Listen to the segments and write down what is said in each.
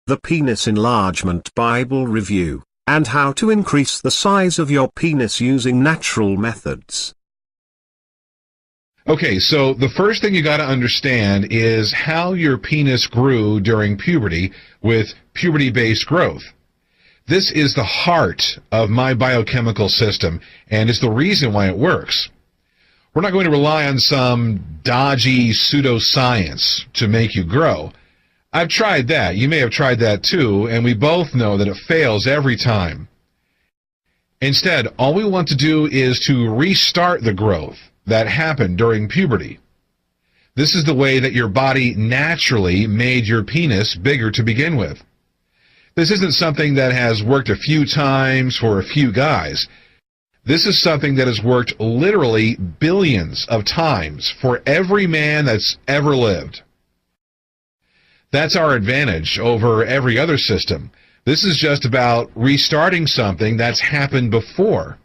the Penis Enlargement Bible Review, and how to increase the size of your penis using natural methods. Okay, so the first thing you got to understand is how your penis grew during puberty with puberty-based growth. This is the heart of my biochemical system, and it's the reason why it works. We're not going to rely on some dodgy pseudoscience to make you grow. I've tried that. You may have tried that too, and we both know that it fails every time. Instead, all we want to do is to restart the growth that happened during puberty. This is the way that your body naturally made your penis bigger to begin with. This isn't something that has worked a few times for a few guys. This is something that has worked literally billions of times for every man that's ever lived. That's our advantage over every other system. This is just about restarting something that's happened before.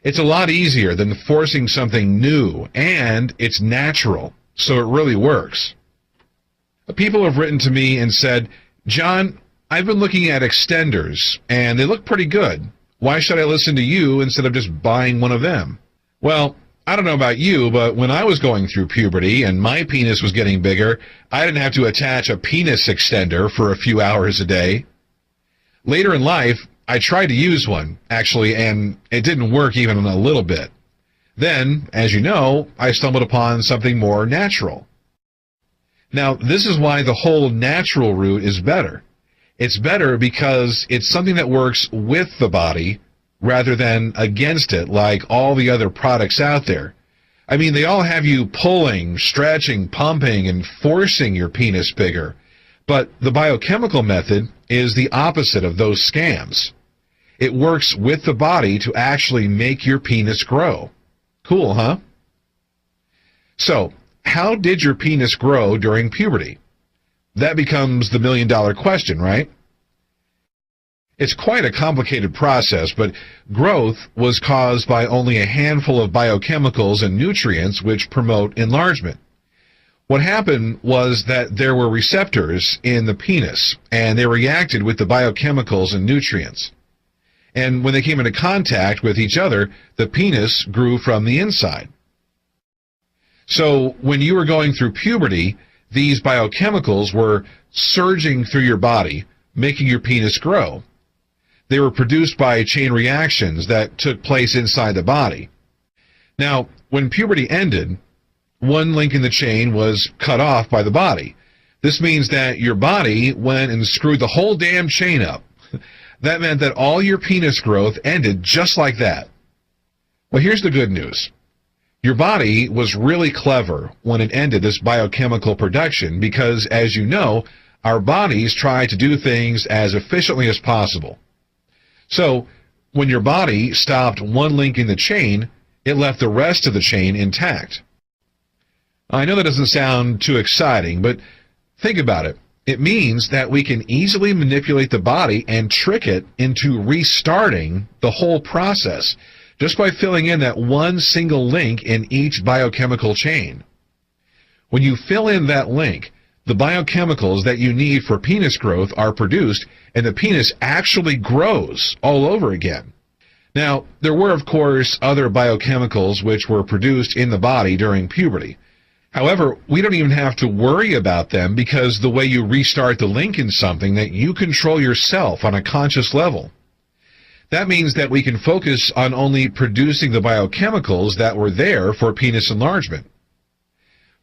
It's a lot easier than forcing something new, and it's natural, so it really works. People have written to me and said, "John, I've been looking at extenders, and they look pretty good. Why should I listen to you instead of just buying one of them?" Well, I don't know about you, but when I was going through puberty and my penis was getting bigger, I didn't have to attach a penis extender for a few hours a day. Later in life, I tried to use one, actually, and it didn't work even a little bit. Then, as you know, I stumbled upon something more natural. Now, this is why the whole natural route is better. It's better because it's something that works with the body rather than against it like all the other products out there. I mean, they all have you pulling, stretching, pumping, and forcing your penis bigger. But the biochemical method is the opposite of those scams. It works with the body to actually make your penis grow. Cool, huh? So, how did your penis grow during puberty? That becomes the million-dollar question, right? It's quite a complicated process, but growth was caused by only a handful of biochemicals and nutrients which promote enlargement. What happened was that there were receptors in the penis, and they reacted with the biochemicals and nutrients. And when they came into contact with each other, the penis grew from the inside. So when you were going through puberty, these biochemicals were surging through your body, making your penis grow. They were produced by chain reactions that took place inside the body. Now, when puberty ended, one link in the chain was cut off by the body. This means that your body went and screwed the whole damn chain up. That meant that all your penis growth ended just like that. Well, here's the good news. Your body was really clever when it ended this biochemical production because, as you know, our bodies try to do things as efficiently as possible. So, when your body stopped one link in the chain, it left the rest of the chain intact. I know that doesn't sound too exciting, but think about it. It means that we can easily manipulate the body and trick it into restarting the whole process just by filling in that one single link in each biochemical chain. When you fill in that link, the biochemicals that you need for penis growth are produced, and the penis actually grows all over again. Now, there were, of course, other biochemicals which were produced in the body during puberty. However, we don't even have to worry about them because the way you restart the link in something that you control yourself on a conscious level. That means that we can focus on only producing the biochemicals that were there for penis enlargement.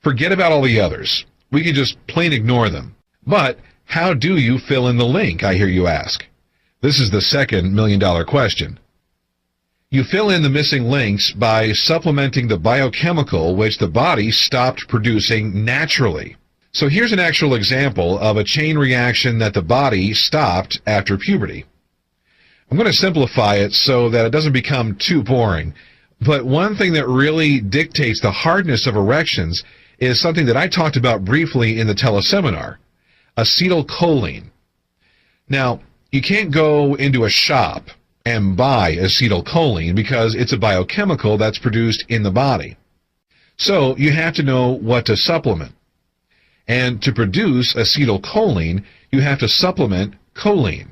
Forget about all the others. We can just plain ignore them. But how do you fill in the link, I hear you ask? This is the second million-dollar question. You fill in the missing links by supplementing the biochemical which the body stopped producing naturally. So here's an actual example of a chain reaction that the body stopped after puberty. I'm going to simplify it so that it doesn't become too boring. But one thing that really dictates the hardness of erections is something that I talked about briefly in the teleseminar, acetylcholine. Now, you can't go into a shop and buy acetylcholine because it's a biochemical that's produced in the body. So you have to know what to supplement. And to produce acetylcholine, you have to supplement choline.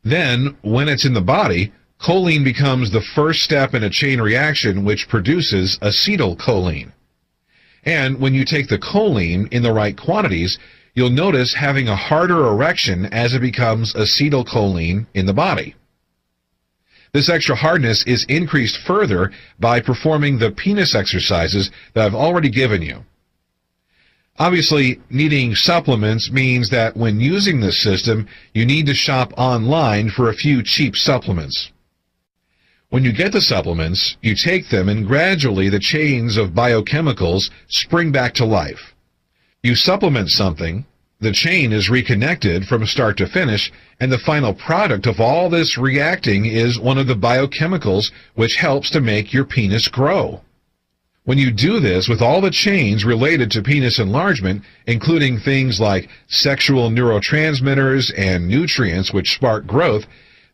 Then, when it's in the body, choline becomes the first step in a chain reaction which produces acetylcholine. And when you take the choline in the right quantities, you'll notice having a harder erection as it becomes acetylcholine in the body. This extra hardness is increased further by performing the penis exercises that I've already given you. Obviously, needing supplements means that when using this system, you need to shop online for a few cheap supplements. When you get the supplements, you take them and gradually the chains of biochemicals spring back to life. You supplement something, the chain is reconnected from start to finish, and the final product of all this reacting is one of the biochemicals which helps to make your penis grow. When you do this with all the chains related to penis enlargement, including things like sexual neurotransmitters and nutrients which spark growth,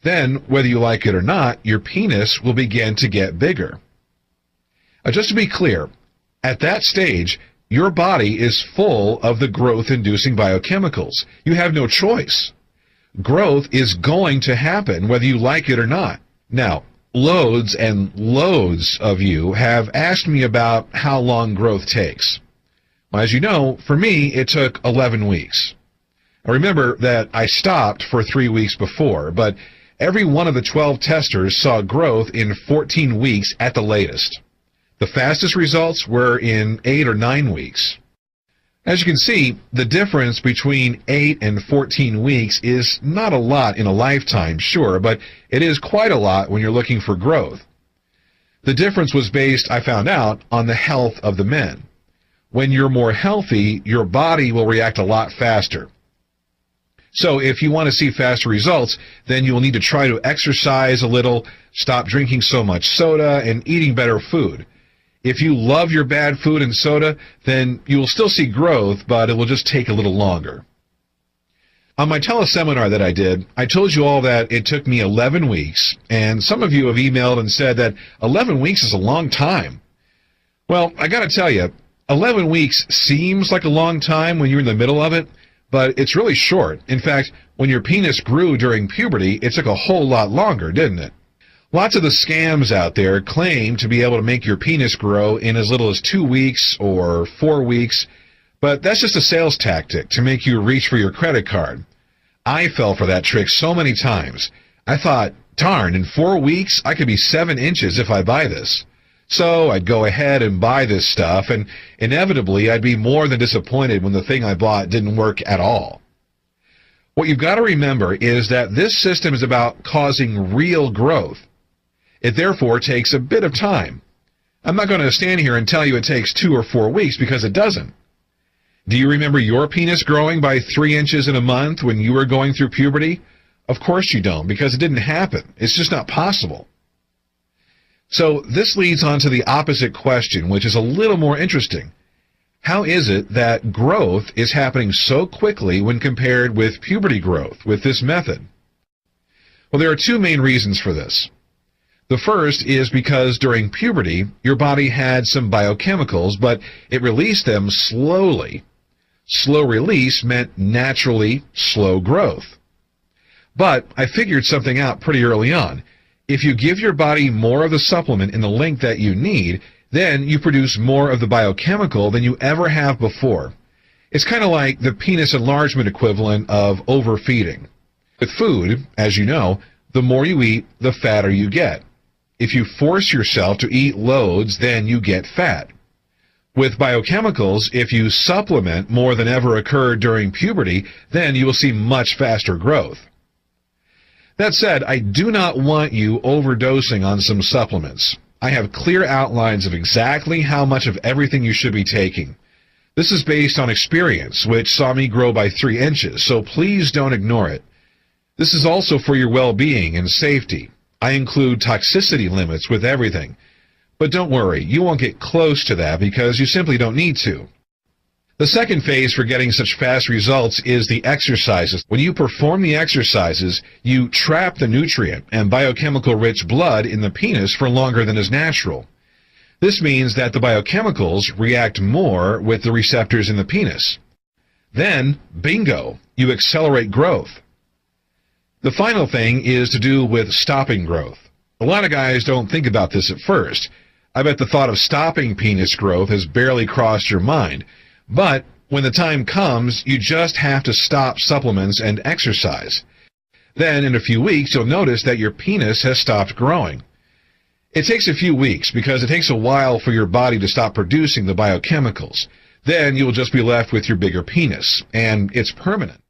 then, whether you like it or not, your penis will begin to get bigger. Just to be clear, at that stage, your body is full of the growth-inducing biochemicals. You have no choice. Growth is going to happen whether you like it or not. Now, loads and loads of you have asked me about how long growth takes. Well, as you know, for me, it took 11 weeks. Now, remember that I stopped for 3 weeks before, but every one of the 12 testers saw growth in 14 weeks at the latest. The fastest results were in 8 or 9 weeks. As you can see, the difference between 8 and 14 weeks is not a lot in a lifetime, sure, but it is quite a lot when you're looking for growth. The difference was based, I found out, on the health of the men. When you're more healthy, your body will react a lot faster. So if you want to see faster results, then you will need to try to exercise a little, stop drinking so much soda, and eating better food. If you love your bad food and soda, then you will still see growth, but it will just take a little longer. On my teleseminar that I did, I told you all that it took me 11 weeks, and some of you have emailed and said that 11 weeks is a long time. Well, I gotta tell you, 11 weeks seems like a long time when you're in the middle of it, but it's really short. In fact, when your penis grew during puberty, it took a whole lot longer, didn't it? Lots of the scams out there claim to be able to make your penis grow in as little as 2 weeks or 4 weeks, but that's just a sales tactic to make you reach for your credit card. I fell for that trick so many times. I thought, darn, in 4 weeks I could be 7 inches if I buy this. So I'd go ahead and buy this stuff, and inevitably I'd be more than disappointed when the thing I bought didn't work at all. What you've got to remember is that this system is about causing real growth. It therefore takes a bit of time. I'm not going to stand here and tell you it takes 2 or 4 weeks because it doesn't. Do you remember your penis growing by 3 inches in a month when you were going through puberty? Of course you don't, because it didn't happen. It's just not possible. So this leads on to the opposite question, which is a little more interesting. How is it that growth is happening so quickly when compared with puberty growth with this method? Well, there are 2 main reasons for this. The first is because during puberty, your body had some biochemicals, but it released them slowly. Slow release meant naturally slow growth. But I figured something out pretty early on. If you give your body more of the supplement in the length that you need, then you produce more of the biochemical than you ever have before. It's kind of like the penis enlargement equivalent of overfeeding. With food, as you know, the more you eat, the fatter you get. If you force yourself to eat loads, then you get fat. With biochemicals, if you supplement more than ever occurred during puberty, then you will see much faster growth. That said, I do not want you overdosing on some supplements. I have clear outlines of exactly how much of everything you should be taking. This is based on experience, which saw me grow by 3 inches, so please don't ignore it. This is also for your well-being and safety. I include toxicity limits with everything. But don't worry, you won't get close to that because you simply don't need to. The second phase for getting such fast results is the exercises. When you perform the exercises, you trap the nutrient and biochemical-rich blood in the penis for longer than is natural. This means that the biochemicals react more with the receptors in the penis. Then, bingo, you accelerate growth. The final thing is to do with stopping growth. A lot of guys don't think about this at first. I bet the thought of stopping penis growth has barely crossed your mind. But when the time comes, you just have to stop supplements and exercise. Then, in a few weeks, you'll notice that your penis has stopped growing. It takes a few weeks because it takes a while for your body to stop producing the biochemicals. Then you'll just be left with your bigger penis, and it's permanent.